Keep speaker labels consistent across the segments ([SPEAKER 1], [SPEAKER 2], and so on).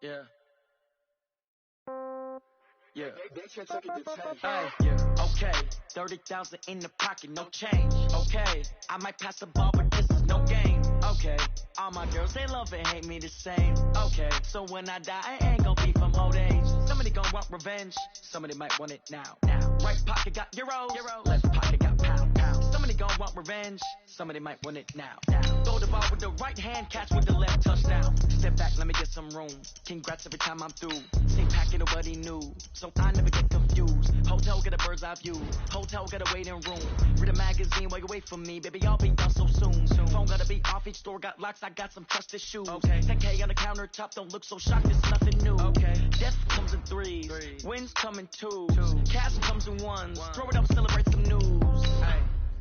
[SPEAKER 1] Yeah. Yeah.
[SPEAKER 2] Okay, 30,000 in the pocket, no change. Okay, I might pass the ball, but this is no game. Okay, all my girls, they love and hate me the same. Okay, so when I die, I ain't gon' be from old age. Somebody gon' want revenge, somebody might want it now. Right pocket got euros, left pocket got pound. Somebody gon' want revenge, somebody might want it now. Throw the ball with the right hand, catch with the left, touchdown. Step back, let me get some room. Congrats every time I'm through. Same packet, nobody knew, so I never get confused. Hotel get a bird's eye view, hotel got a waiting room. Read a magazine while you wait for me, baby, I'll be done so soon. Phone gotta be off, each store got locks, I got some trusted shoes. 10K on the countertop, don't look so shocked, it's nothing new. Death comes in threes, wins come in twos, cash comes in ones. Throw it up, celebrate some news.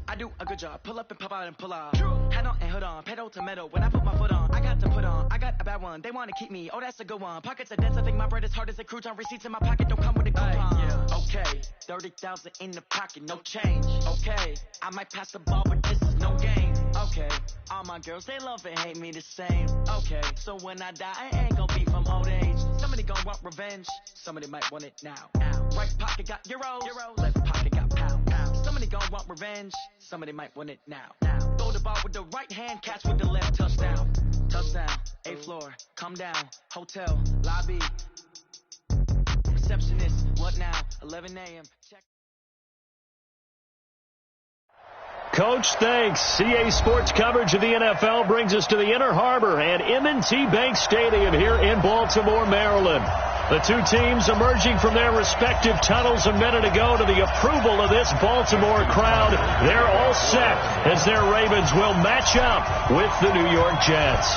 [SPEAKER 2] I do a good job, pull up and pop out and pull out. Hat on and hood on, pedal to metal. When I put my foot on, I got to put on. I got a bad one, they wanna keep me. Oh, that's a good one. Pockets are dense, I think my bread is hard as a crouton. Receipts in my pocket don't come with a coupon. Okay, 30,000 in the pocket, no change. Okay, I might pass the ball, but this is no game. Okay, all my girls, they love and hate me the same. Okay, so when I die, I ain't gon' be from old age. Somebody gon' want revenge, somebody might want it now. Right pocket got euros, left pocket got pound. Somebody gon' want revenge, somebody might want it now. Throw the ball with the right hand, catch with the left, touchdown. Touchdown, 8th floor, come down, hotel, lobby. Receptionist, what now? 11 a.m. Check.
[SPEAKER 3] Coach, thanks. CA Sports coverage of the NFL brings us to the Inner Harbor and M&T Bank Stadium here in Baltimore, Maryland. The two teams emerging from their respective tunnels a minute ago to the approval of this Baltimore crowd. They're all set as their Ravens will match up with the New York Jets.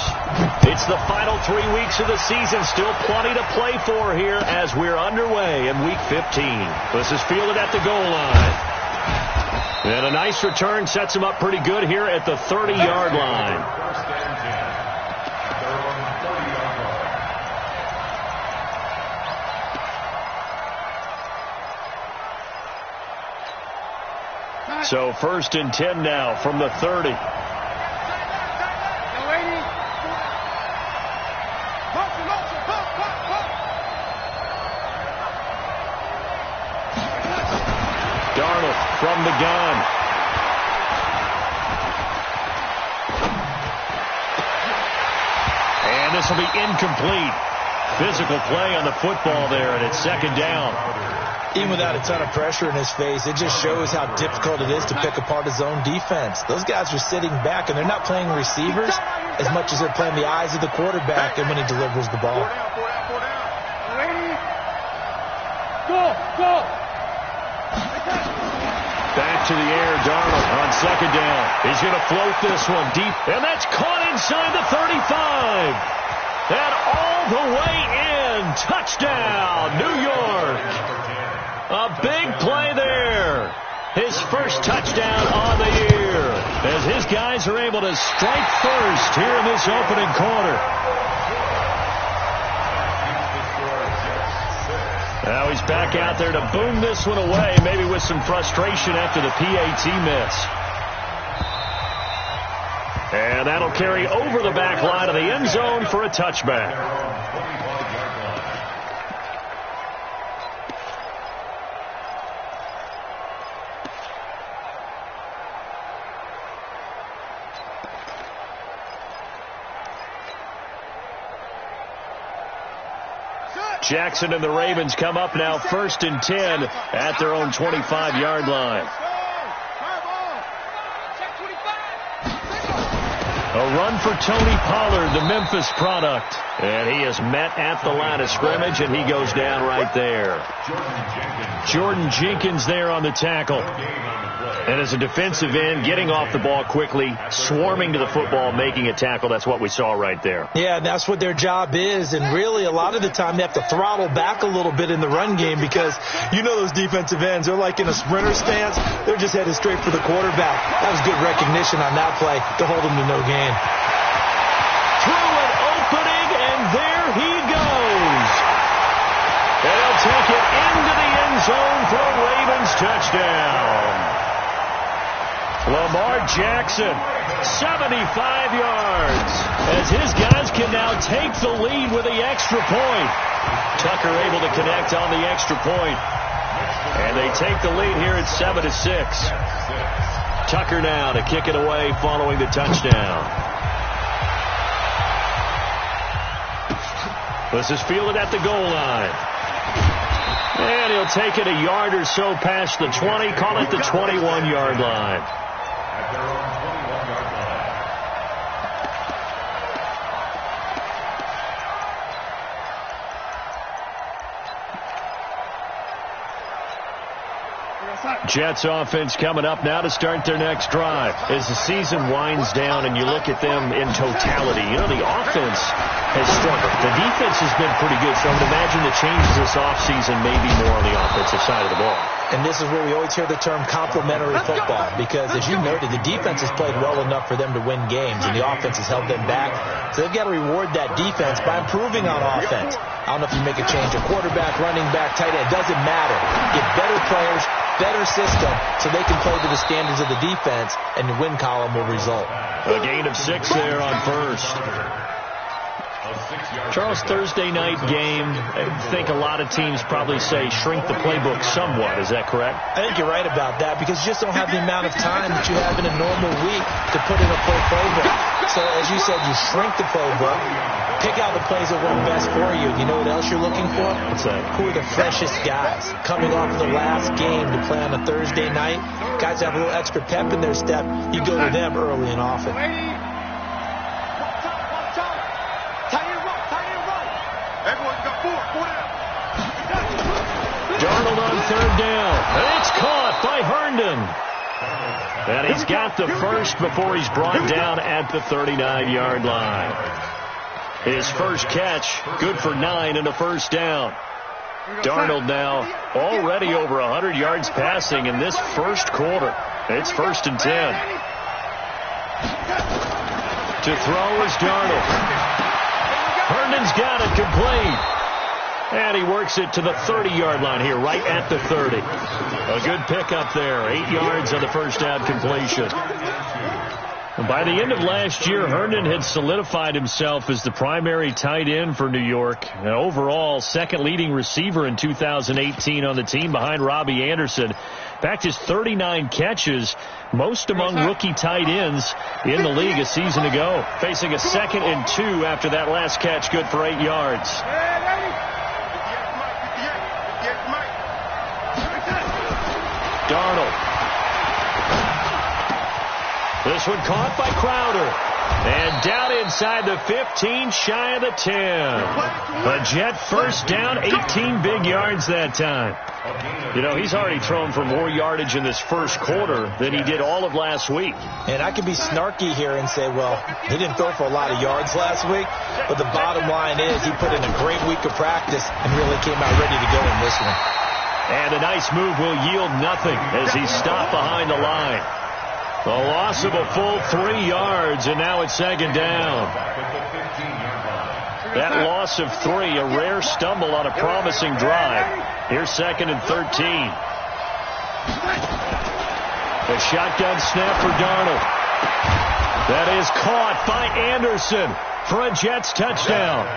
[SPEAKER 3] It's the final 3 weeks of the season. Still plenty to play for here as we're underway in Week 15. This is fielded at the goal line. And a nice return sets him up pretty good here at the 30-yard line. So 1st and 10 now from the 30. Darnold from the gun. And this will be incomplete. Physical play on the football there, and it's 2nd down.
[SPEAKER 4] Even without a ton of pressure in his face, it just shows how difficult it is to pick apart his own defense. Those guys are sitting back, and they're not playing receivers as much as they're playing the eyes of the quarterback and when he delivers the ball.
[SPEAKER 3] Back to the air, Darnold on 2nd down. He's going to float this one deep, and that's caught inside the 35. And all the way in. Touchdown, New York. A big play there. His first touchdown on the year as his guys are able to strike first here in this opening quarter. Now he's back out there to boom this one away, maybe with some frustration after the PAT miss. And that'll carry over the back line of the end zone for a touchback. Jackson and the Ravens come up now 1st and 10 at their own 25-yard line. A run for Tony Pollard, the Memphis product. And he is met at the line of scrimmage, and he goes down right there. Jordan Jenkins there on the tackle. And as a defensive end, getting off the ball quickly, swarming to the football, making a tackle. That's what we saw right there.
[SPEAKER 4] Yeah, and that's what their job is. And really, a lot of the time, they have to throttle back a little bit in the run game because you know those defensive ends, they're like in a sprinter stance. They're just headed straight for the quarterback. That was good recognition on that play to hold them to no gain.
[SPEAKER 3] Through an opening, and there he goes. And he'll take it into the end zone for a Ravens touchdown. Well, Lamar Jackson, 75 yards, as his guys can now take the lead with the extra point. Tucker able to connect on the extra point. And they take the lead here at 7-6. Tucker now to kick it away following the touchdown. This is fielded at the goal line. And he'll take it a yard or so past the 20, call it the 21-yard line. Jets offense coming up now to start their next drive. As the season winds down and you look at them in totality, you know, the offense has struggled. The defense has been pretty good, so I would imagine the changes this offseason may be more on the offensive side of the ball.
[SPEAKER 4] And this is where we always hear the term complementary football, because as you noted, the defense has played well enough for them to win games, and the offense has held them back. So they've got to reward that defense by improving on offense. I don't know if you make a change, a quarterback, running back, tight end, it doesn't matter. Get better players, better system, so they can play to the standards of the defense, and the win column will result.
[SPEAKER 3] A gain of 6 there on first. Charles, Thursday night game, I think a lot of teams probably say shrink the playbook somewhat. Is that correct?
[SPEAKER 4] I think you're right about that, because you just don't have the amount of time that you have in a normal week to put in a full playbook. So, as you said, you shrink the playbook, pick out the plays that work best for you. You know what else you're looking for?
[SPEAKER 3] What's that?
[SPEAKER 4] Who are the freshest guys? Coming off the last game to play on a Thursday night, guys have a little extra pep in their step. You go to them early and often.
[SPEAKER 3] Darnold on third down. And it's caught by Herndon. And he's got the first before he's brought down at the 39-yard line. His first catch, good for 9 and a first down. Darnold now already over 100 yards passing in this first quarter. It's 1st and 10. To throw is Darnold. Herndon's got it complete. And he works it to the 30-yard line here, right at the 30. A good pickup there, 8 yards on the first down completion. And by the end of last year, Herndon had solidified himself as the primary tight end for New York. And overall, second leading receiver in 2018 on the team behind Robbie Anderson. Backed his 39 catches, most among rookie tight ends in the league a season ago. Facing a 2nd and 2 after that last catch, good for 8 yards. Darnold. This one caught by Crowder. And down inside the 15, shy of the 10. A Jet first down, 18 big yards that time. You know, he's already thrown for more yardage in this first quarter than he did all of last week.
[SPEAKER 4] And I could be snarky here and say, well, he didn't throw for a lot of yards last week, but the bottom line is he put in a great week of practice and really came out ready to go in this one.
[SPEAKER 3] And a nice move will yield nothing as he's stopped behind the line. The loss of a full 3 yards, and now it's 2nd down. That loss of 3, a rare stumble on a promising drive. Here's 2nd and 13. A shotgun snap for Darnold. That is caught by Anderson for a Jets touchdown.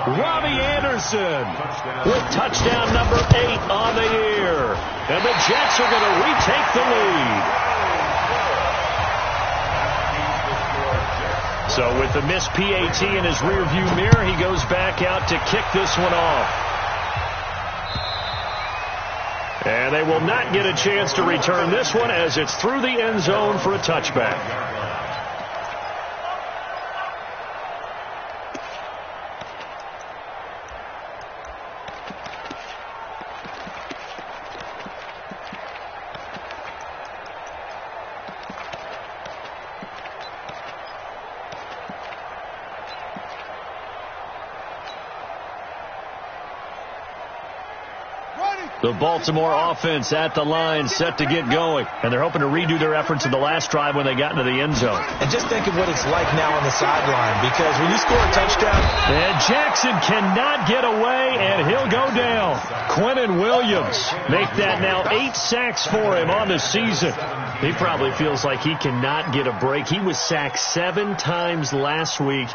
[SPEAKER 3] Robbie Anderson with touchdown number 8 on the year. And the Jets are going to retake the lead. So with the missed PAT in his rearview mirror, he goes back out to kick this one off. And they will not get a chance to return this one as it's through the end zone for a touchback. The Baltimore offense at the line, set to get going. And they're hoping to redo their efforts in the last drive when they got into the end zone.
[SPEAKER 4] And just think of what it's like now on the sideline, because when you score a touchdown...
[SPEAKER 3] And Jackson cannot get away, and he'll go down. Quinnen Williams make that now 8 sacks for him on the season. He probably feels like he cannot get a break. He was sacked 7 times last week.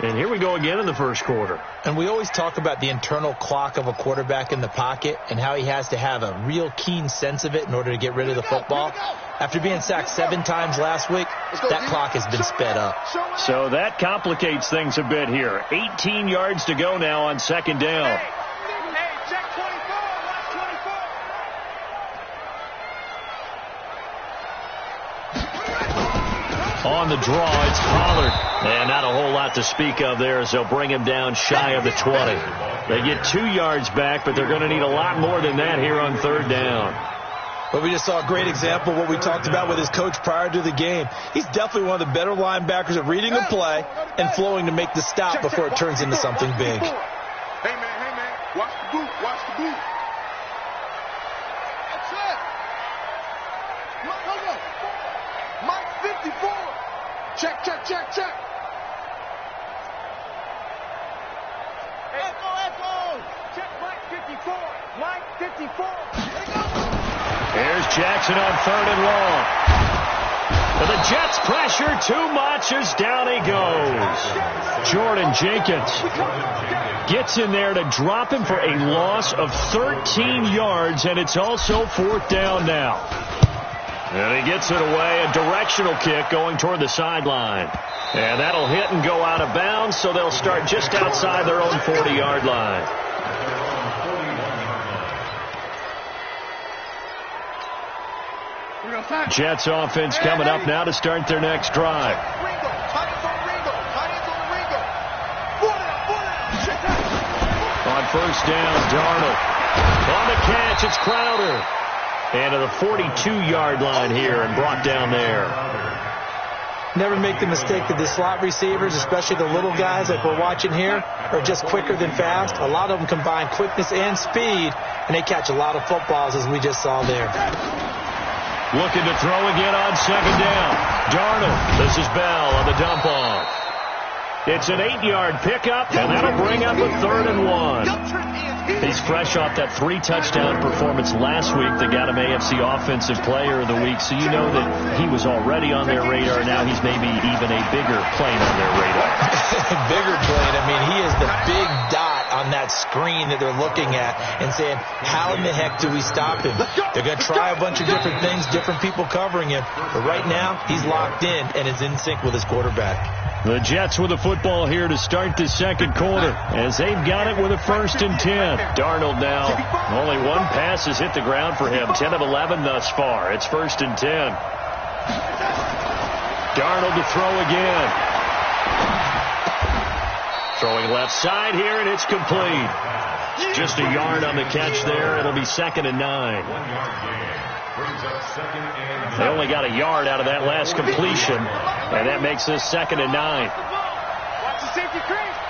[SPEAKER 3] And here we go again in the first quarter.
[SPEAKER 4] And we always talk about the internal clock of a quarterback in the pocket and how he has to have a real keen sense of it in order to get rid of the football. After being sacked 7 times last week, that clock has been sped up.
[SPEAKER 3] So that complicates things a bit here. 18 yards to go now on second down. On the draw, it's Pollard. And not a whole lot to speak of there as they'll bring him down shy of the 20. They get 2 yards back, but they're going to need a lot more than that here on third down.
[SPEAKER 4] But we just saw a great example of what we talked about with his coach prior to the game. He's definitely one of the better linebackers at reading a play and flowing to make the stop before it turns into something big.
[SPEAKER 1] Hey, man, watch the boot, watch the boot. That's it. Mike 54. Check. Echo. Check Mike 54. Mike 54.
[SPEAKER 3] Here's Jackson on third and long. But the Jets pressure too much as down he goes. Jordan Jenkins gets in there to drop him for a loss of 13 yards, and it's also fourth down now. And he gets it away, a directional kick going toward the sideline. And that'll hit and go out of bounds, so they'll start just outside their own 40-yard line. Jets offense coming up now to start their next drive. On first down, Darnold. On the catch, it's Crowder. And to the 42-yard line here and brought down there.
[SPEAKER 4] Never make the mistake that the slot receivers, especially the little guys like we're watching here, are just quicker than fast. A lot of them combine quickness and speed, and they catch a lot of footballs, as we just saw there.
[SPEAKER 3] Looking to throw again on second down. Darnold. This is Bell on the dump off. It's an 8-yard pickup, and that'll bring up a 3rd and 1. He's fresh off that 3-touchdown performance last week that got him AFC Offensive Player of the Week, so you know that he was already on their radar. Now he's maybe even a bigger plane on their radar.
[SPEAKER 4] Bigger plane. I mean, he is the big dot on that screen that they're looking at and saying, how in the heck do we stop him? They're going to try a bunch of different things, different people covering him. But right now, he's locked in and is in sync with his quarterback.
[SPEAKER 3] The Jets with the football here to start the second quarter as they've got it with a 1st and 10. Darnold now, only one pass has hit the ground for him. 10 of 11 thus far. It's 1st and 10. Darnold to throw again. Throwing left side here, and it's complete. Just a yard on the catch there. It'll be 2nd and 9. They only got a yard out of that last completion, and that makes this 2nd and 9.
[SPEAKER 1] Watch the safety crease.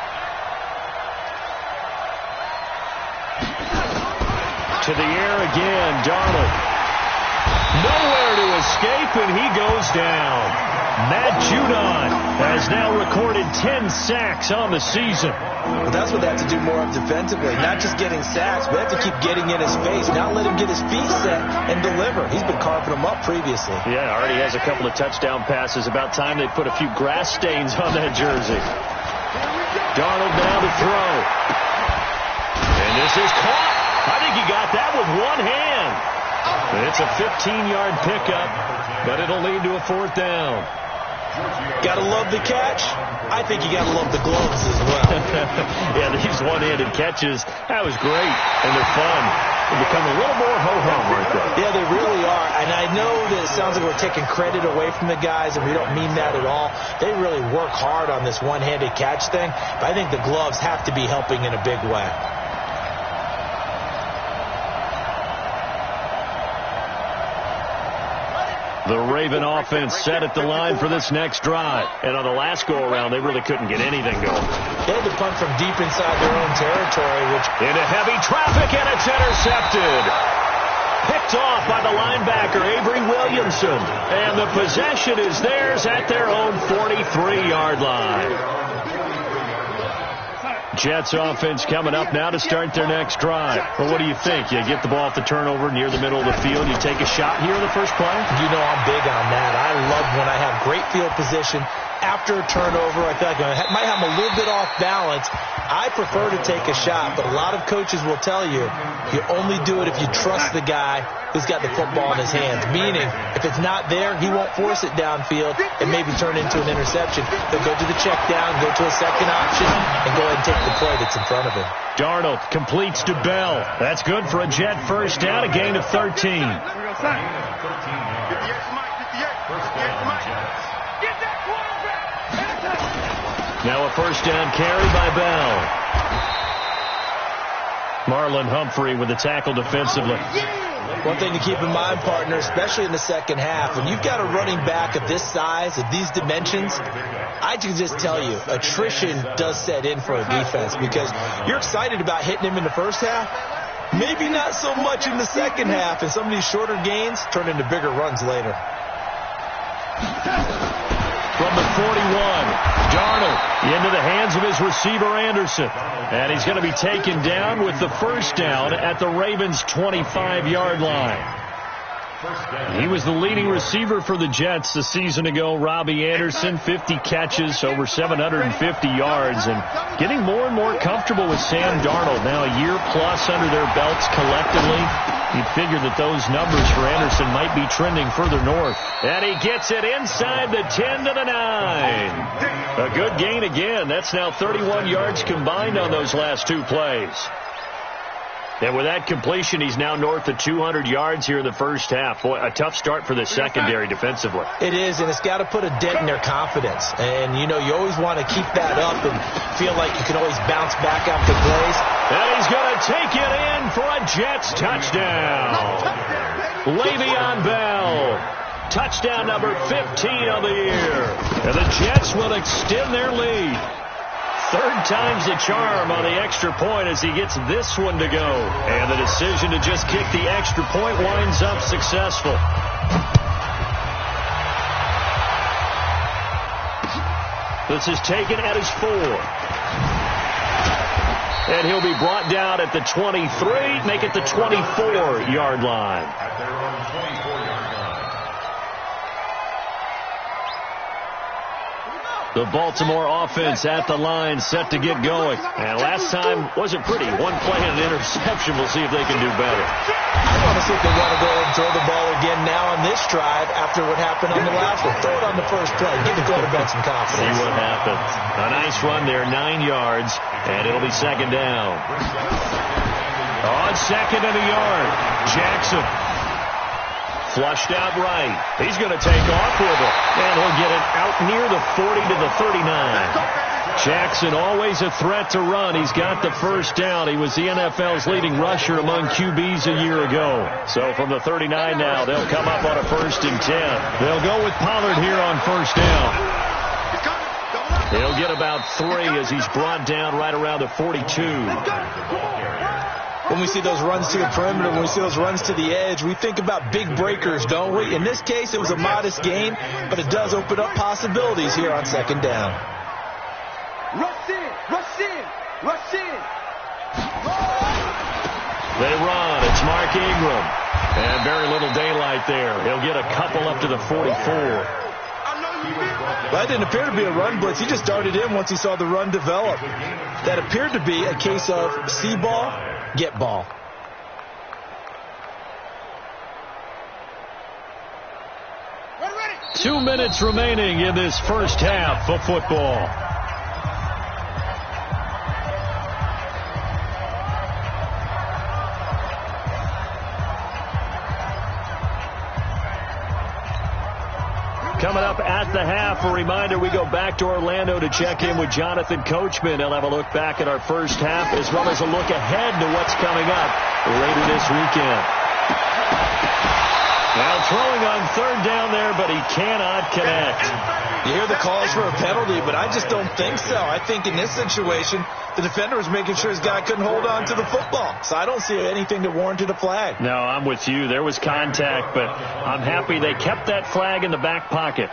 [SPEAKER 3] To the air again, Darnold. Nowhere to escape, and he goes down. Matt Judon has now recorded 10 sacks on the season.
[SPEAKER 4] Well, that's what they have to do more of defensively. Not just getting sacks, but they have to keep getting in his face. Not let him get his feet set and deliver. He's been carving them up previously.
[SPEAKER 3] Yeah, already has a couple of touchdown passes. About time they put a few grass stains on that jersey. Darnold now to throw. And this is caught. I think he got that with one hand. And it's a 15-yard pickup, but it'll lead to a 4th down.
[SPEAKER 4] Gotta love the catch. I think you gotta love the gloves as well.
[SPEAKER 3] Yeah, these one-handed catches, that was great, and they're fun. They become a little more ho-hum, aren't they?
[SPEAKER 4] Yeah, they really are. And I know that it sounds like we're taking credit away from the guys, and we don't mean that at all. They really work hard on this one-handed catch thing, but I think the gloves have to be helping in a big way.
[SPEAKER 3] The Raven offense set at the line for this next drive. And on the last go-around, they really couldn't get anything going.
[SPEAKER 4] They had to punt from deep inside their own territory, which...
[SPEAKER 3] Into heavy traffic, and it's intercepted. Picked off by the linebacker, Avery Williamson. And the possession is theirs at their own 43-yard line. Jets offense coming up now to start their next drive. Well, what do you think? You get the ball off the turnover near the middle of the field. You take a shot here in the first play?
[SPEAKER 4] You know I'm big on that. I love when I have great field position. After a turnover, I feel like I might have them a little bit off balance. I prefer to take a shot, but a lot of coaches will tell you, you only do it if you trust the guy who's got the football in his hands. Meaning, if it's not there, he won't force it downfield and maybe turn into an interception. He'll go to the check down, go to a second option, and go ahead and take the play that's in front of him.
[SPEAKER 3] Darnold completes to Bell. That's good for a Jet first down, a gain of 13. Now a first down carry by Bell. Marlon Humphrey with the tackle defensively.
[SPEAKER 4] One thing to keep in mind, partner, especially in the second half, when you've got a running back of this size, of these dimensions, I can just tell you, attrition does set in for a defense because you're excited about hitting him in the first half, maybe not so much in the second half, and some of these shorter gains turn into bigger runs later.
[SPEAKER 3] From the 41, Darnold into the hands of his receiver, Anderson. And he's going to be taken down with the first down at the Ravens' 25-yard line. He was the leading receiver for the Jets a season ago. Robbie Anderson, 50 catches, over 750 yards, and getting more and more comfortable with Sam Darnold. Now a year plus under their belts collectively. You'd figure that those numbers for Anderson might be trending further north. And he gets it inside the 10 to the 9. A good gain again. That's now 31 yards combined on those last two plays. And with that completion, he's now north of 200 yards here in the first half. Boy, a tough start for the secondary defensively.
[SPEAKER 4] It is, and it's got to put a dent in their confidence. And, you know, you always want to keep that up and feel like you can always bounce back after plays.
[SPEAKER 3] And he's going to take it in for a Jets touchdown. Le'Veon Bell. Touchdown number 15 of the year. And the Jets will extend their lead. Third time's the charm on the extra point as he gets this one to go. And the decision to just kick the extra point winds up successful. This is taken at his 4. And he'll be brought down at the 23, make it the 24-yard line. The Baltimore offense at the line, set to get going. And last time wasn't pretty. One play and an interception. We'll see if they can do better.
[SPEAKER 4] I want to see if they want to go and throw the ball again now on this drive after what happened on the last one. Throw it on the first play. Give the quarterback some confidence.
[SPEAKER 3] See what happens. A nice run there, 9 yards, and it'll be second down. On second and a yard, Jackson. Flushed out right. He's going to take off with it. And he'll get it out near the 40 to the 39. Jackson always a threat to run. He's got the first down. He was the NFL's leading rusher among QBs a year ago. So from the 39 now, they'll come up on a 1st and 10. They'll go with Pollard here on first down. He'll get about 3 as he's brought down right around the 42.
[SPEAKER 4] When we see those runs to the perimeter, when we see those runs to the edge, we think about big breakers, don't we? In this case, it was a modest gain, but it does open up possibilities here on second down.
[SPEAKER 1] Rush in, rush in, rush in.
[SPEAKER 3] They run. It's Mark Ingram. And very little daylight there. He'll get a couple up to the 44.
[SPEAKER 4] That didn't appear to be a run blitz. He just darted in once he saw the run develop. That appeared to be a case of see ball, get ball.
[SPEAKER 1] Ready.
[SPEAKER 3] 2 minutes remaining in this first half of football. Coming up at the half, a reminder, we go back to Orlando to check in with Jonathan Coachman. He'll have a look back at our first half as well as a look ahead to what's coming up later this weekend. Now throwing on third down there, but he cannot connect.
[SPEAKER 4] You hear the calls for a penalty, but I just don't think so. I think in this situation, the defender was making sure his guy couldn't hold on to the football. So I don't see anything that warranted a flag.
[SPEAKER 3] No, I'm with you. There was contact, but I'm happy they kept that flag in the back pocket.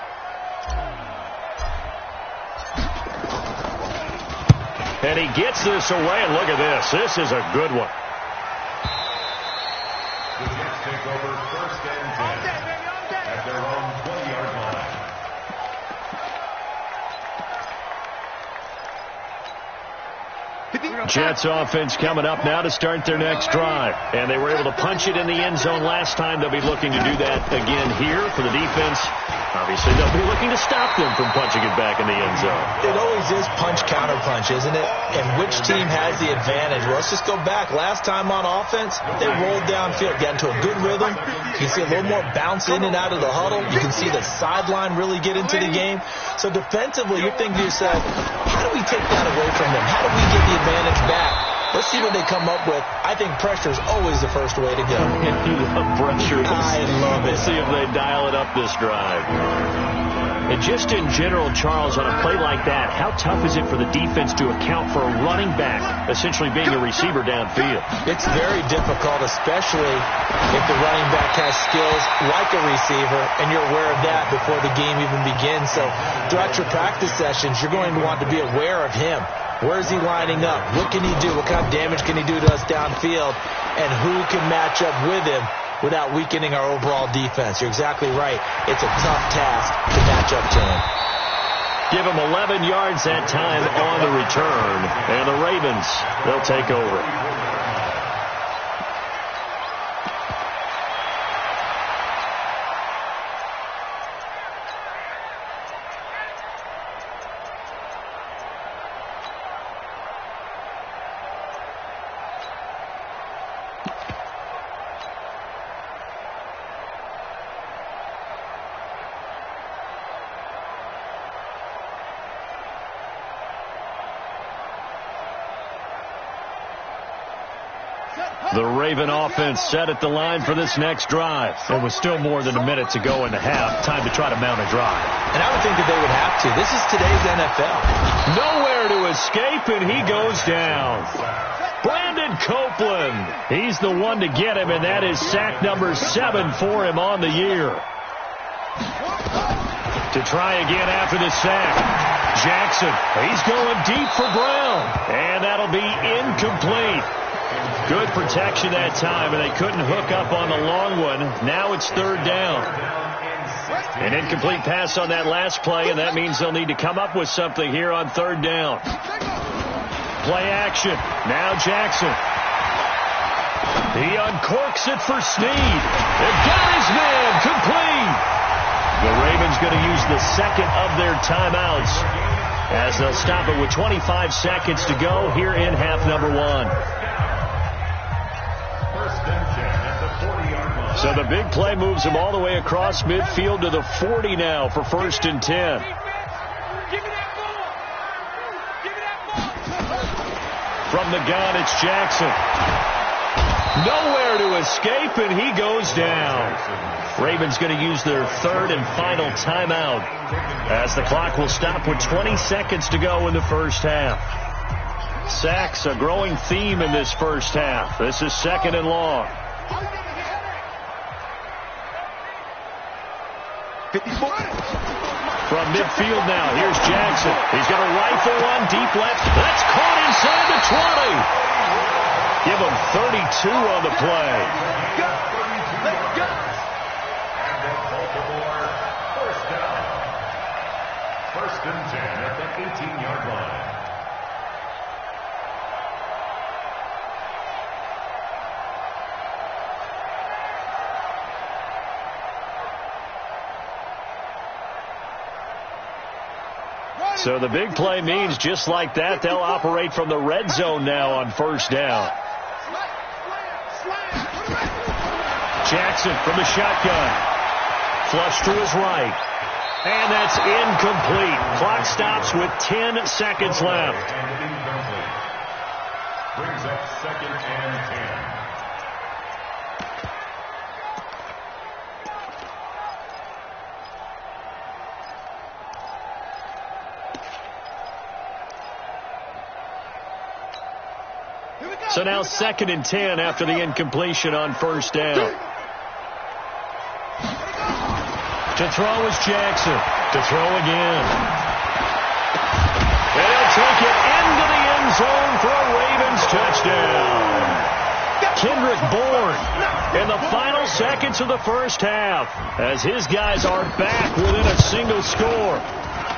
[SPEAKER 3] And he gets this away, and look at this. This is a good one.
[SPEAKER 5] The Jets take over 1st and 10 at their own 20-yard line.
[SPEAKER 3] Jets offense coming up now to start their next drive. And they were able to punch it in the end zone last time. They'll be looking to do that again here for the defense. Obviously, they'll be looking to stop them from punching it back in the end zone.
[SPEAKER 4] It always is punch-counter-punch, isn't it? And which team has the advantage? Well, let's just go back. Last time on offense, they rolled downfield, got into a good rhythm. You can see a little more bounce in and out of the huddle. You can see the sideline really get into the game. So defensively, you're thinking to yourself, how do we take that away from them? How do we get the advantage back? Let's see what they come up with. I think pressure is always the first way to go.
[SPEAKER 3] You love pressure.
[SPEAKER 4] I love it.
[SPEAKER 3] We'll see if they dial it up this drive. And just in general, Charles, on a play like that, how tough is it for the defense to account for a running back essentially being a receiver downfield?
[SPEAKER 4] It's very difficult, especially if the running back has skills like a receiver, and you're aware of that before the game even begins. So throughout your practice sessions, you're going to want to be aware of him. Where is he lining up? What can he do? What kind of damage can he do to us downfield? And who can match up with him without weakening our overall defense? You're exactly right. It's a tough task to match up to him.
[SPEAKER 3] Give him 11 yards that time on the return. And the Ravens, they'll take over. The Raven offense set at the line for this next drive. And with still more than a minute to go in the half, time to try to mount a drive.
[SPEAKER 4] And I would think that they would have to. This is today's NFL.
[SPEAKER 3] Nowhere to escape, and he goes down. Brandon Copeland. He's the one to get him, and that is sack number 7 for him on the year. To try again after the sack. Jackson, he's going deep for Brown. And that'll be incomplete. Good protection that time, and they couldn't hook up on the long one. Now it's 3rd down. An incomplete pass on that last play, and that means they'll need to come up with something here on 3rd down. Play action. Now Jackson. He uncorks it for Snead. They've got his man. Complete. The Ravens going to use the second of their timeouts as they'll stop it with 25 seconds to go here in half number 1. So the big play moves him all the way across midfield to the 40 now for 1st and 10. From the gun, it's Jackson. Nowhere to escape, and he goes down. Ravens going to use their 3rd and final timeout as the clock will stop with 20 seconds to go in the first half. Sacks, a growing theme in this first half. This is 2nd and long. From midfield now, here's Jackson. He's going to rifle one deep left. That's caught inside the 20. Give him 32 on the play.
[SPEAKER 5] And then Baltimore, 1st down. 1st and 10 at the 18-yard line.
[SPEAKER 3] So the big play means just like that, they'll operate from the red zone now on 1st down. Jackson from the shotgun. Flush to his right. And that's incomplete. Clock stops with 10 seconds left.
[SPEAKER 5] Brings up 2nd and 10.
[SPEAKER 3] So now 2nd and 10 after the incompletion on first down. To throw is Jackson. To throw again. And he'll take it into the end zone for a Ravens touchdown. Kendrick Bourne in the final seconds of the first half as his guys are back within a single score.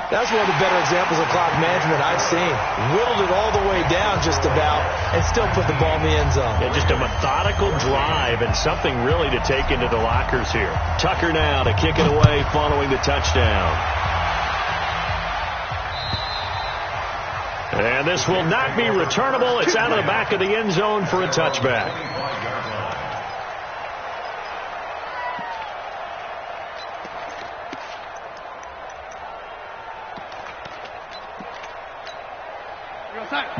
[SPEAKER 4] That's one of the better examples of clock management I've seen. Whittled it all the way down just about and still put the ball in the end zone.
[SPEAKER 3] Yeah, just a methodical drive and something really to take into the lockers here. Tucker now to kick it away following the touchdown. And this will not be returnable. It's out of the back of the end zone for a touchback.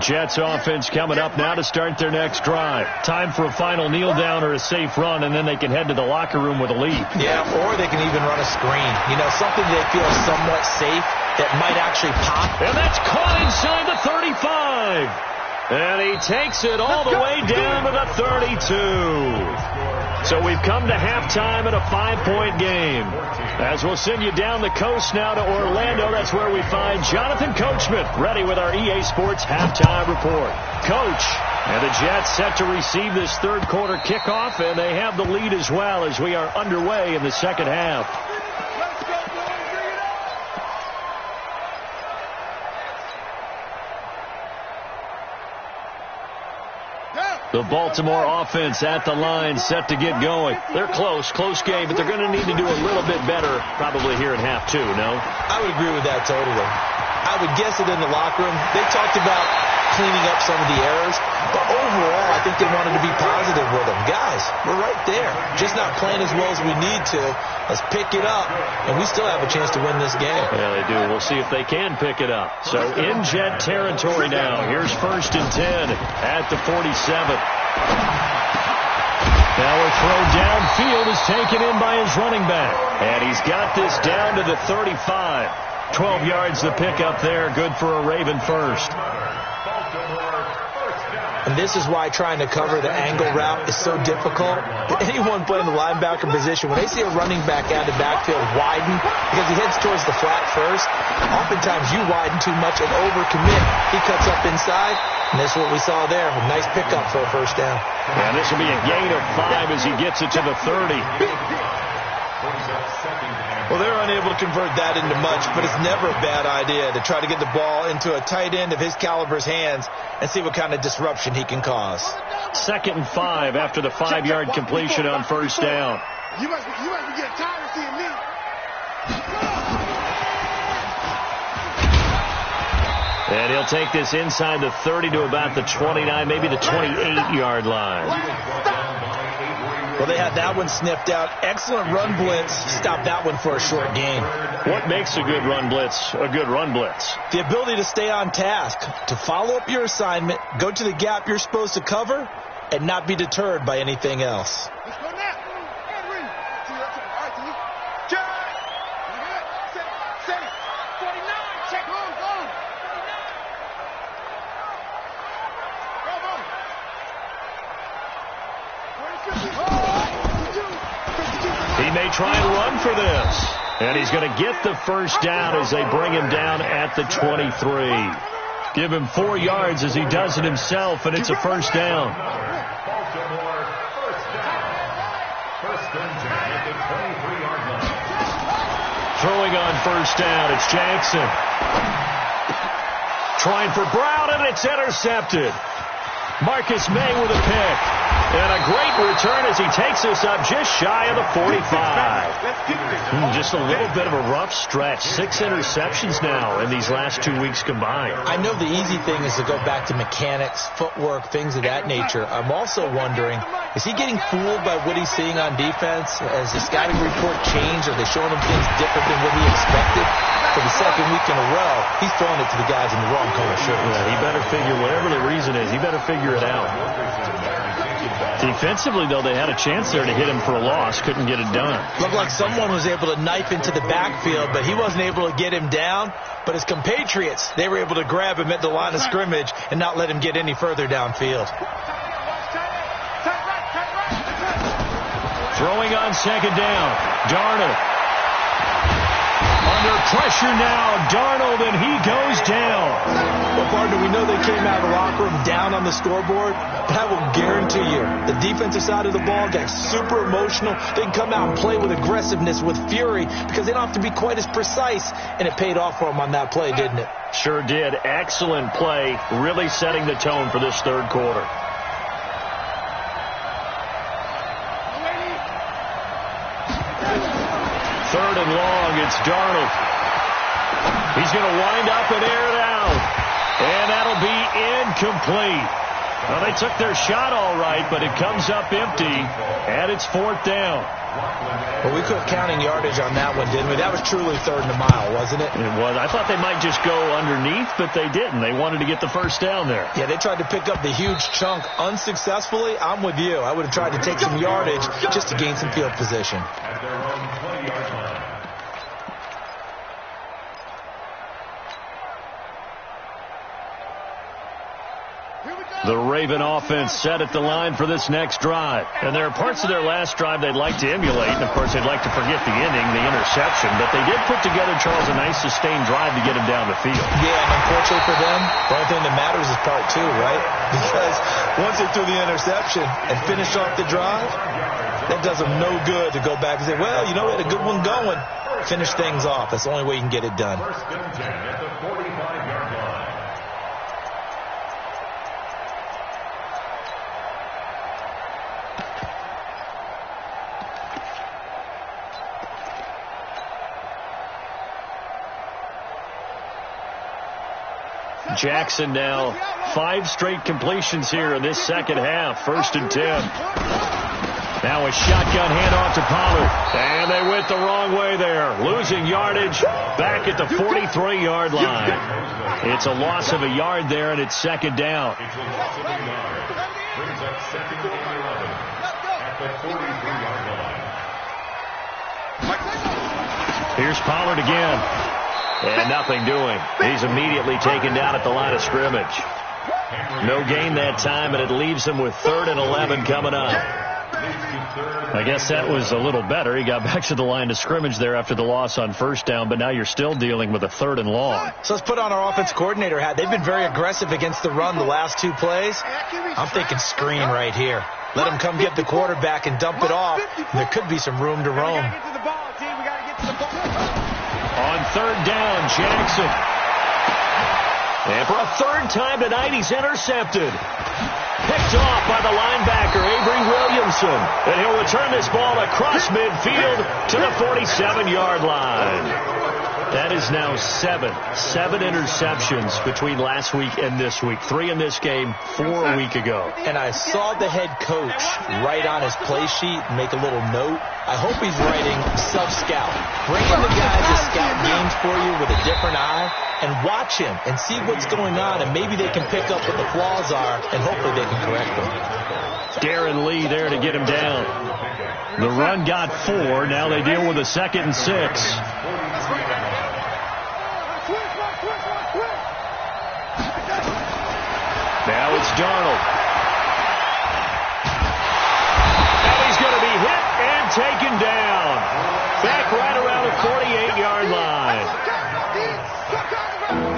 [SPEAKER 3] Jets offense coming up now to start their next drive. Time for a final kneel down or a safe run, and then they can head to the locker room with a lead.
[SPEAKER 4] Yeah, or they can even run a screen. You know, something they feel somewhat safe that might actually pop.
[SPEAKER 3] And that's caught inside the 35. And he takes it all the way down to the 32. So we've come to halftime in a 5-point game. As we'll send you down the coast now to Orlando, that's where we find Jonathan Coachman ready with our EA Sports halftime report. Coach, and the Jets set to receive this third quarter kickoff, and they have the lead as well as we are underway in the second half. The Baltimore offense at the line, set to get going. They're close game, but they're going to need to do a little bit better probably here in half two, no?
[SPEAKER 4] I would agree with that totally. I would guess it in the locker room. They talked about cleaning up some of the errors, but overall, I think they wanted to be positive with them. Guys, we're right there. Just not playing as well as we need to. Let's pick it up, and we still have a chance to win this game.
[SPEAKER 3] Yeah, they do. We'll see if they can pick it up. So in Jet territory now. Here's 1st and 10 at the 47. Now a throw downfield is taken in by his running back. And he's got this down to the 35. 12 yards the pickup there. Good for a Raven first.
[SPEAKER 4] And this is why trying to cover the angle route is so difficult. Anyone playing the linebacker position, when they see a running back out of the backfield widen, because he heads towards the flat first, oftentimes you widen too much and overcommit. He cuts up inside, and that's what we saw there. A nice pickup for a first down.
[SPEAKER 3] And this will be a gain of 5 as he gets it to the 30.
[SPEAKER 4] Well, they're unable to convert that into much, but it's never a bad idea to try to get the ball into a tight end of his caliber's hands and see what kind of disruption he can cause.
[SPEAKER 3] 2nd and 5 after the 5-yard completion on first down.
[SPEAKER 1] You must be getting tired of seeing me.
[SPEAKER 3] And he'll take this inside the 30 to about the 29, maybe the 28-yard line.
[SPEAKER 4] Well, they had that one sniffed out. Excellent run blitz. Stop that one for a short gain.
[SPEAKER 3] What makes a good run blitz a good run blitz?
[SPEAKER 4] The ability to stay on task, to follow up your assignment, go to the gap you're supposed to cover, and not be deterred by anything else.
[SPEAKER 1] Let's go now. Check. 49. Check home.
[SPEAKER 3] He may try and run for this. And he's going to get the first down as they bring him down at the 23. Give him 4 yards as he does it himself, and it's a first down. Throwing on first down, it's Jackson. Trying for Brown, and it's intercepted. Marcus May with a pick. And a great return as he takes us up just shy of the 45. Just a little bit of a rough stretch. 6 interceptions now in these last 2 weeks combined.
[SPEAKER 4] I know the easy thing is to go back to mechanics, footwork, things of that nature. I'm also wondering, is he getting fooled by what he's seeing on defense? Has the scouting report changed? Are they showing him things different than what he expected? For the second week in a row, he's throwing it to the guys in the wrong color shirts.
[SPEAKER 3] Yeah, he better figure, whatever the reason is, he better figure it out. Defensively, though, they had a chance there to hit him for a loss. Couldn't get it done.
[SPEAKER 4] Looked like someone was able to knife into the backfield, but he wasn't able to get him down. But his compatriots, they were able to grab him at the line of scrimmage and not let him get any further downfield.
[SPEAKER 3] Throwing on second down. Darnold. Under pressure now, Darnold, and he goes down.
[SPEAKER 4] Well, partner, we know they came out of the locker room down on the scoreboard, but I will guarantee you the defensive side of the ball got super emotional. They can come out and play with aggressiveness, with fury, because they don't have to be quite as precise, and it paid off for them on that play, didn't it?
[SPEAKER 3] Sure did. Excellent play, really setting the tone for this third quarter. Third and long, it's Darnold. He's going to wind up and air it out. And that'll be incomplete. Well, they took their shot all right, but it comes up empty, and it's fourth down.
[SPEAKER 4] Well, we quit counting yardage on that one, didn't we? That was truly third and a mile, wasn't it?
[SPEAKER 3] It was. I thought they might just go underneath, but they didn't. They wanted to get the first down there.
[SPEAKER 4] Yeah, they tried to pick up the huge chunk unsuccessfully. I'm with you. I would have tried to take some yardage just to gain some field position.
[SPEAKER 5] At their own 20-yard line.
[SPEAKER 3] The Raven offense set at the line for this next drive. And there are parts of their last drive they'd like to emulate. And, of course, they'd like to forget the inning, the interception. But they did put together, Charles, a nice sustained drive to get him down the field.
[SPEAKER 4] Yeah, and unfortunately for them, the only thing that matters is part two, right? Because once they threw the interception and finished off the drive, that does them no good to go back and say, well, you know, we had a good one going. Finish things off. That's the only way you can get it done.
[SPEAKER 5] First and 10 at the 45-yard line.
[SPEAKER 3] Jackson now 5 straight completions here in this second half. First and 10. Now a shotgun handoff to Pollard. And they went the wrong way there. Losing yardage back at the 43-yard line. It's a loss of a yard there, and it's second down.
[SPEAKER 5] It's a loss of a yard. Brings up second and 11 at the 43-yard line.
[SPEAKER 3] Here's Pollard again. And nothing doing. He's immediately taken down at the line of scrimmage. No gain that time, and it leaves him with 3rd and 11 coming up. I guess that was a little better. He got back to the line of scrimmage there after the loss on first down, but now you're still dealing with a 3rd and long.
[SPEAKER 4] So let's put on our offense coordinator hat. They've been very aggressive against the run the last 2 plays. I'm thinking screen right here. Let him come get the quarterback and dump it off. There could be some room to roam.
[SPEAKER 3] On 3rd down, Jackson. And for a 3rd time tonight, he's intercepted. Picked off by the linebacker, Avery Williamson. And he'll return this ball across midfield to the 47-yard line. That is now 7 interceptions between last week and this week. 3 in this game, 4 a week ago.
[SPEAKER 4] And I saw the head coach write on his play sheet and make a little note. I hope he's writing self-scout. Bring in the guys that scout games for you with a different eye and watch him and see what's going on, and maybe they can pick up what the flaws are, and hopefully they can correct them.
[SPEAKER 3] Darren Lee there to get him down. The run got 4. Now they deal with a 2nd and 6. Now it's Darnold. And he's going to be hit and taken down. Back right around the 48-yard line.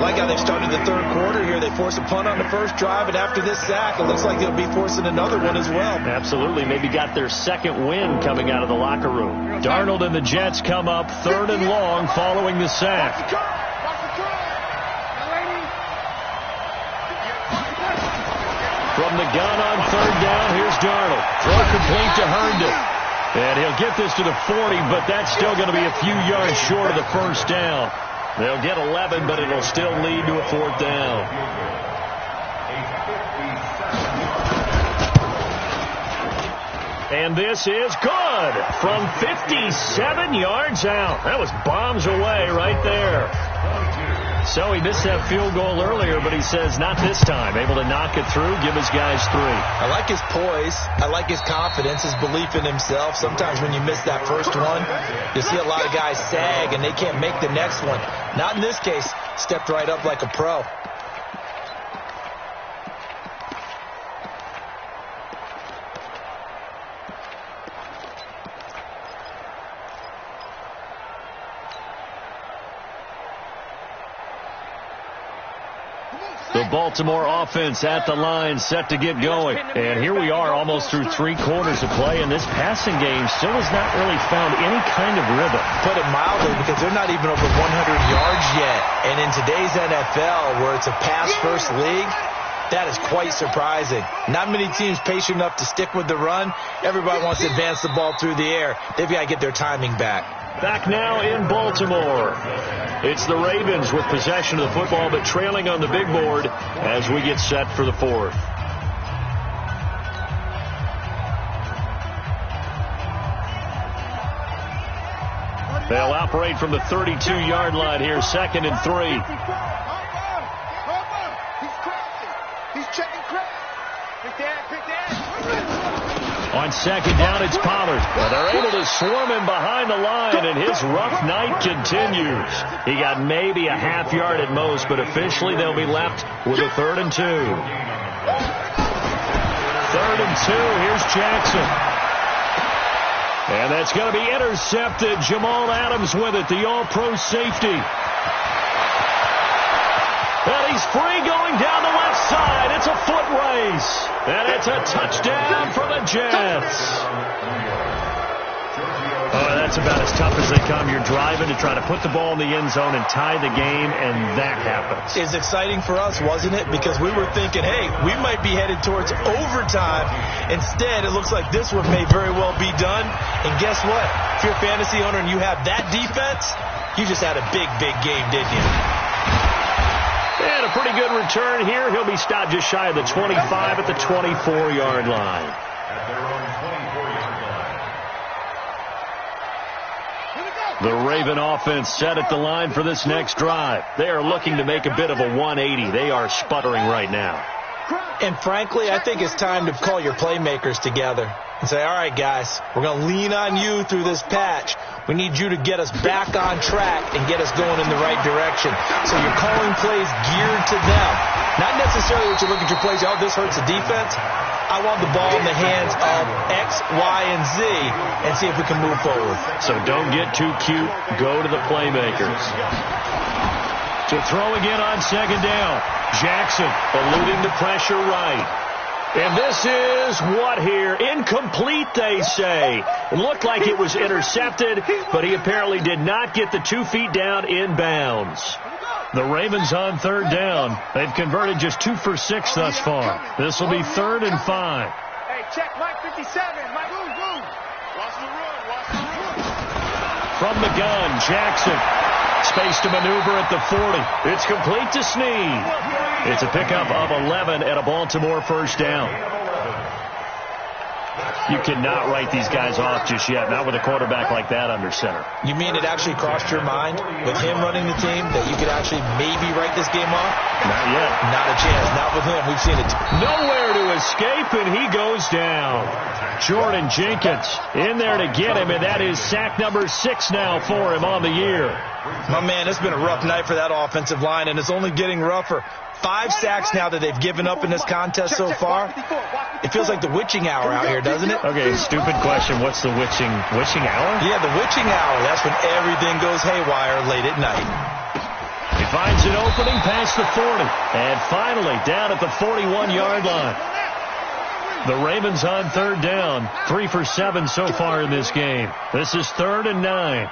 [SPEAKER 4] Like how they've started the 3rd quarter here. They forced a punt on the first drive, and after this sack, it looks like they'll be forcing another one as well.
[SPEAKER 3] Absolutely. Maybe got their 2nd win coming out of the locker room. Darnold and the Jets come up 3rd and long following the sack. From the gun on 3rd down, here's Darnold. Throw complete to Herndon. And he'll get this to the 40, but that's still going to be a few yards short of the first down. They'll get 11, but it'll still lead to a 4th down. And this is good from 57 yards out. That was bombs away right there. So he missed that field goal earlier, but he says not this time. Able to knock it through, give his guys 3.
[SPEAKER 4] I like his poise. I like his confidence, his belief in himself. Sometimes when you miss that first one, you see a lot of guys sag and they can't make the next one. Not in this case. Stepped right up like a pro.
[SPEAKER 3] The Baltimore offense at the line, set to get going. And here we are almost through 3 quarters of play, and this passing game still has not really found any kind of rhythm.
[SPEAKER 4] Put it mildly, because they're not even over 100 yards yet. And in today's NFL, where it's a pass-first league, that is quite surprising. Not many teams patient enough to stick with the run. Everybody wants to advance the ball through the air. They've got to get their timing back.
[SPEAKER 3] Back now in Baltimore. It's the Ravens with possession of the football, but trailing on the big board as we get set for the 4th. They'll operate from the 32-yard line here, 2nd and 3. On 2nd down, it's Pollard. Well, they're able to swarm him behind the line, and his rough night continues. He got maybe a half yard at most, but officially they'll be left with a 3rd and 2. 3rd and 2, here's Jackson. And that's going to be intercepted. Jamal Adams with it, the all-pro safety. Well, he's free going down the left side. It's a foot race. And it's a touchdown for the Jets. Oh, that's about as tough as they come. You're driving to try to put the ball in the end zone and tie the game, and that happens.
[SPEAKER 4] It's exciting for us, wasn't it? Because we were thinking, hey, we might be headed towards overtime. Instead, it looks like this one may very well be done. And guess what? If you're a fantasy owner and you have that defense, you just had a big, big game, didn't you?
[SPEAKER 3] And a pretty good return here. He'll be stopped just shy of the 25 at the 24-yard line.
[SPEAKER 5] At their own 24-yard line.
[SPEAKER 3] The Raven offense set at the line for this next drive. They are looking to make a bit of a 180. They are sputtering right now.
[SPEAKER 4] And frankly, I think it's time to call your playmakers together and say, all right, guys, we're going to lean on you through this patch. We need you to get us back on track and get us going in the right direction. So you're calling plays geared to them. Not necessarily that you look at your plays, oh, this hurts the defense. I want the ball in the hands of X, Y, and Z and see if we can move forward.
[SPEAKER 3] So don't get too cute. Go to the playmakers. To throw again on 2nd down. Jackson eluding the pressure right. And this is what here? Incomplete, they say. It looked like it was intercepted, but he apparently did not get the 2 feet down in bounds. The Ravens on 3rd down. They've converted just 2 for 6 thus far. This will be 3rd and 5.
[SPEAKER 1] Hey, check Mike 57. Mike, move. Watch the run.
[SPEAKER 3] From the gun, Jackson. Space to maneuver at the 40. It's complete to Snead. It's a pickup of 11 and a Baltimore 1st down. You cannot write these guys off just yet, not with a quarterback like that under center.
[SPEAKER 4] You mean it actually crossed your mind with him running the team that you could actually maybe write this game off?
[SPEAKER 3] Not yet.
[SPEAKER 4] Not a chance. Not with him. We've seen it.
[SPEAKER 3] Nowhere to escape, and he goes down. Jordan Jenkins in there to get him, and that is sack number 6 now for him on the year.
[SPEAKER 4] My man, it's been a rough night for that offensive line, and it's only getting rougher. 5 sacks now that they've given up in this contest so far. It feels like the witching hour out here, doesn't it?
[SPEAKER 3] Okay, stupid question. What's the witching hour?
[SPEAKER 4] Yeah, the witching hour. That's when everything goes haywire late at night.
[SPEAKER 3] He finds an opening past the 40. And finally, down at the 41-yard line. The Ravens on 3rd down. 3 for 7 so far in this game. This is 3rd and 9.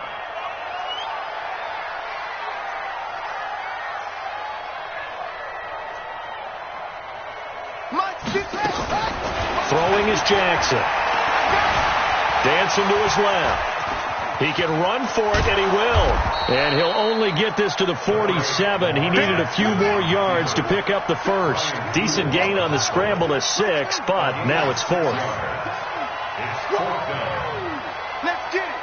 [SPEAKER 3] Throwing is Jackson. Dancing to his left. He can run for it, and he will. And he'll only get this to the 47. He needed a few more yards to pick up the 1st. Decent gain on the scramble to 6, but now it's 4th.
[SPEAKER 1] Let's get it.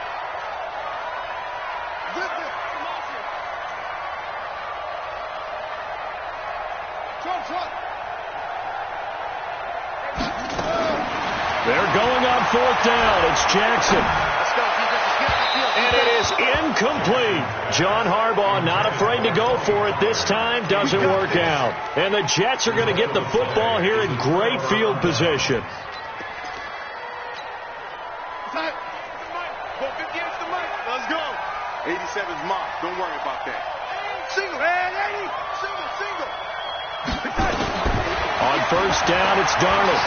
[SPEAKER 3] They're going on 4th down. It's Jackson. And it is incomplete. John Harbaugh not afraid to go for it this time. Doesn't work out. And the Jets are going to get the football here in great field position.
[SPEAKER 1] Let's go. 87's mark. Don't worry about that. Single. Hey, 80. Single.
[SPEAKER 3] On first down, it's Darnold.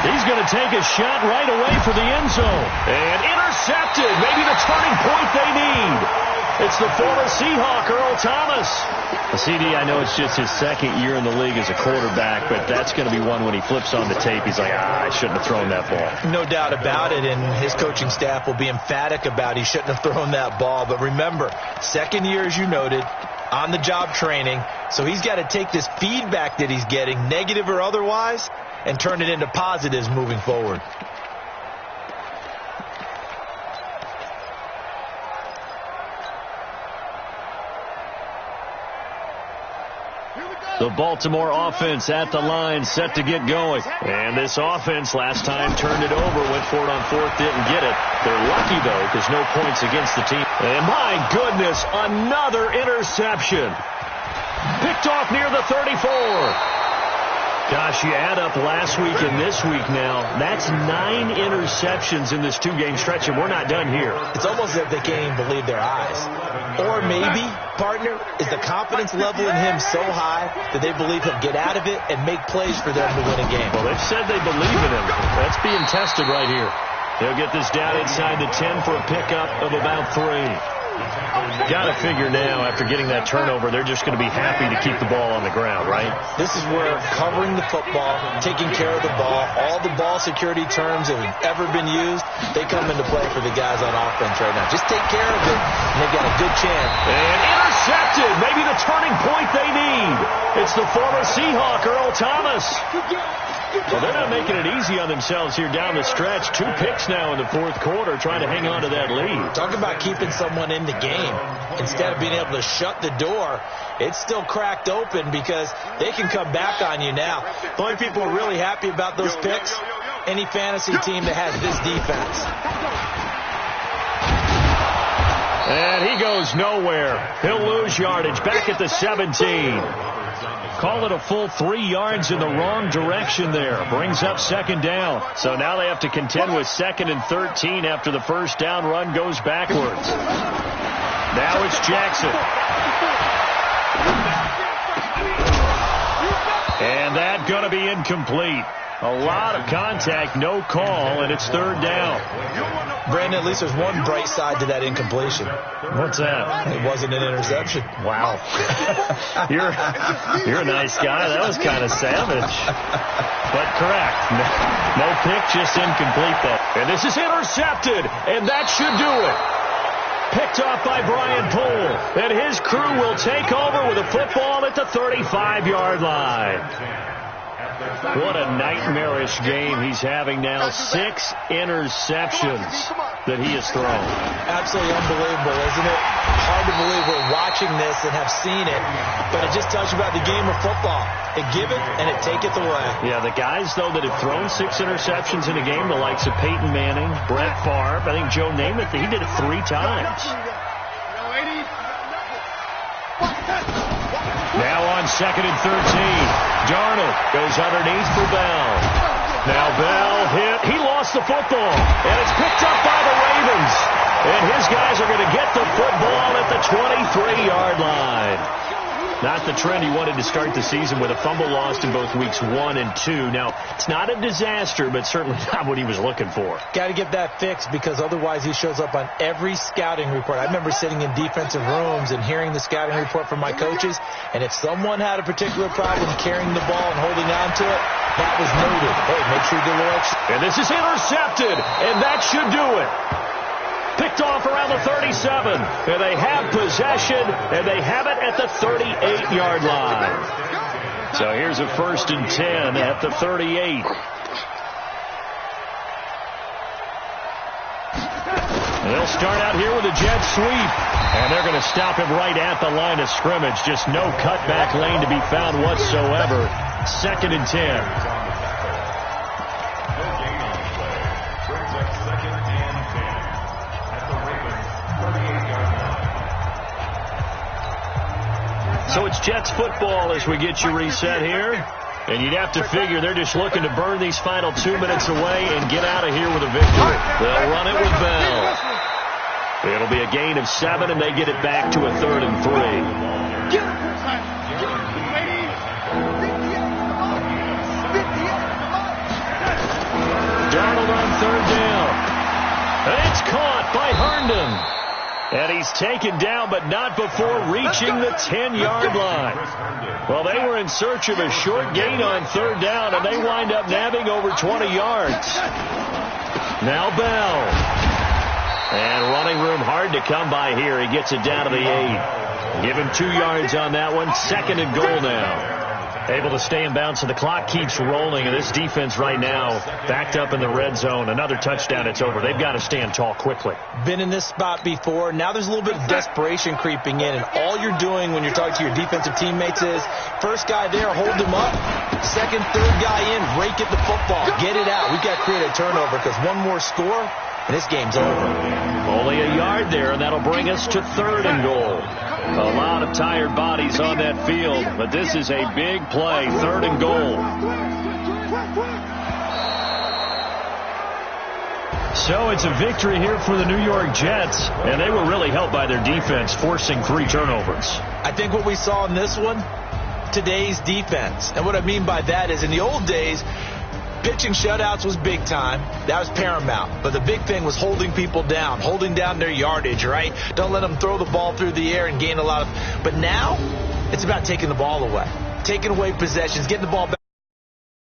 [SPEAKER 3] He's going to take a shot right away for the end zone. And intercepted. Maybe the turning point they need. It's the former Seahawk, Earl Thomas. CD, I know it's just his second year in the league as a quarterback, but that's going to be one when he flips on the tape. He's like, I shouldn't have thrown that ball.
[SPEAKER 4] No doubt about it, and his coaching staff will be emphatic about he shouldn't have thrown that ball. But remember, second year, as you noted, on-the-job training, so he's got to take this feedback that he's getting, negative or otherwise, and turn it into positives moving forward.
[SPEAKER 3] The Baltimore offense at the line, set to get going. And this offense last time turned it over, went for it on fourth, didn't get it. They're lucky, though, because no points against the team. And my goodness, another interception. Picked off near the 34. Gosh, you add up last week and this week now, that's 9 interceptions in this two-game stretch, and we're not done here.
[SPEAKER 4] It's almost as if they can't even believe their eyes. Or maybe, partner, is the confidence level in him so high that they believe he'll get out of it and make plays for them to win a game.
[SPEAKER 3] Well, they've said they believe in him. That's being tested right here. They'll get this down inside the 10 for a pickup of about 3. Got to figure now, after getting that turnover, they're just going to be happy to keep the ball on the ground, right?
[SPEAKER 4] This is where covering the football, taking care of the ball, all the ball security terms that have ever been used, they come into play for the guys on offense right now. Just take care of it, and they've got a good chance.
[SPEAKER 3] And intercepted, maybe the turning point they need. It's the former Seahawk, Earl Thomas. Well, they're not making it easy on themselves here down the stretch. 2 picks now in the fourth quarter, trying to hang on to that lead.
[SPEAKER 4] Talk about keeping someone in the game. Instead of being able to shut the door, it's still cracked open because they can come back on you now. The only people who are really happy about those picks, any fantasy team that has this defense.
[SPEAKER 3] And he goes nowhere. He'll lose yardage back at the 17. Call it a full 3 yards in the wrong direction there. Brings up second down. So now they have to contend with 2nd and 13 after the first down run goes backwards. Now it's Jackson. And that going to be incomplete. A lot of contact, no call, and it's 3rd down.
[SPEAKER 4] Brandon, at least there's one bright side to that incompletion.
[SPEAKER 3] What's that?
[SPEAKER 4] It wasn't an interception.
[SPEAKER 3] Wow. You're a nice guy. That was kind of savage. But correct. No pick, just incomplete though. And this is intercepted, and that should do it. Picked off by Brian Poole. And his crew will take over with a football at the 35-yard line. What a nightmarish game he's having now. 6 interceptions that he has thrown.
[SPEAKER 4] Absolutely unbelievable, isn't it? Hard to believe we're watching this and have seen it, but it just tells you about the game of football. It give it and it take it away.
[SPEAKER 3] Yeah, the guys, though, that have thrown 6 interceptions in a game, the likes of Peyton Manning, Brett Favre, I think Joe Namath, he did it 3 times. Now on 2nd and 13. Darnold goes underneath for Bell. Now Bell hit. He lost the football. And it's picked up by the Ravens. And his guys are going to get the football at the 23-yard line. Not the trend he wanted to start the season with a fumble lost in both weeks 1 and 2. Now, it's not a disaster, but certainly not what he was looking for.
[SPEAKER 4] Got to get that fixed because otherwise he shows up on every scouting report. I remember sitting in defensive rooms and hearing the scouting report from my coaches, and if someone had a particular problem carrying the ball and holding on to it, that was noted. Hey, make sure you do the right shit.
[SPEAKER 3] And this is intercepted, and that should do it. Picked off around the 37, and they have possession, and they have it at the 38-yard line. So here's a 1st and 10 at the 38. And they'll start out here with a jet sweep, and they're going to stop him right at the line of scrimmage. Just no cutback lane to be found whatsoever. 2nd and 10. So it's Jets football as we get you reset here. And you'd have to figure they're just looking to burn these final 2 minutes away and get out of here with a victory. They'll run it with Bell. It'll be a gain of 7, and they get it back to a 3rd and 3. It's caught by Herndon. And he's taken down, but not before reaching the 10-yard line. Well, they were in search of a short gain on third down, and they wind up nabbing over 20 yards. Now Bell. And running room hard to come by here. He gets it down to the 8. Give him 2 yards on that one. 2nd and goal now. Able to stay in bounds, so the clock keeps rolling, and this defense right now backed up in the red zone. Another touchdown, it's over. They've got to stand tall quickly.
[SPEAKER 4] Been in this spot before. Now there's a little bit of desperation creeping in, and all you're doing when you're talking to your defensive teammates is first guy there, hold him up. Second, third guy in, rake at the football. Get it out. We've got to create a turnover because one more score, and this game's over.
[SPEAKER 3] Only a yard there, and that'll bring us to 3rd and goal. A lot of tired bodies on that field, but this is a big play, 3rd and goal. So it's a victory here for the New York Jets, and they were really helped by their defense, forcing 3 turnovers.
[SPEAKER 4] I think what we saw in this one, today's defense. And what I mean by that is in the old days, pitching shutouts was big time. That was paramount. But the big thing was holding people down, holding down their yardage, right? Don't let them throw the ball through the air and gain a lot of... But now, it's about taking the ball away, taking away possessions, getting the ball back.